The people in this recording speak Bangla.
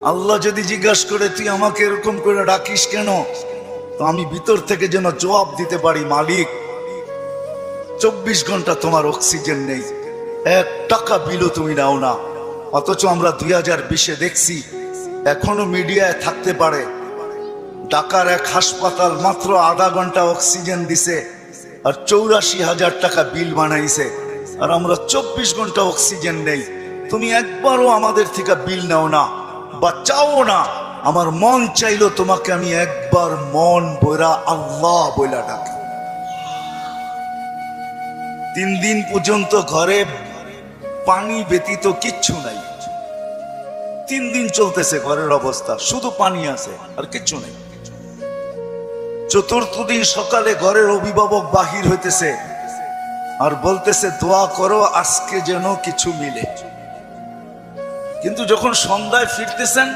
আল্লাহ যদি জিজ্ঞাসা করে তুই আমাকে এরকম করে ডাকিস কেন, তো আমি ভিতর থেকে যেন জবাব দিতে পারি, মালিক 24 ঘন্টা তোমার অক্সিজেন নেই, 1 টাকা বিলও তুমি নাও না। অথচ আমরা 2020-এ দেখছি এখনো মিডিয়ায় থাকতে পারে ঢাকার এক হাসপাতাল মাত্র আধা ঘন্টা অক্সিজেন দিছে আর 84,000 টাকা বিল বানাইছে, আর আমরা 24 ঘন্টা অক্সিজেন নেই। তুমি একবারও আমাদের থেকে বিল নাও না বা চাও না। আমার মন চাইলো তোমাকে আমি একবার মন বইরা আল্লাহ বইলা ডাকি। 3 দিন পর্যন্ত ঘরে পানি ব্যতীত কিচ্ছু নাই। 3 দিন চলতেছে ঘরের অবস্থা, শুধু পানি আছে আর কিচ্ছু নেই। 4র্থ দিন সকালে ঘরের অভিভাবক বাহির হইতেছে আর বলতেছে দোয়া করো আজকে যেন কিছু মিলে। কিন্তু যখন সন্ধ্যায় ফিরতেছেন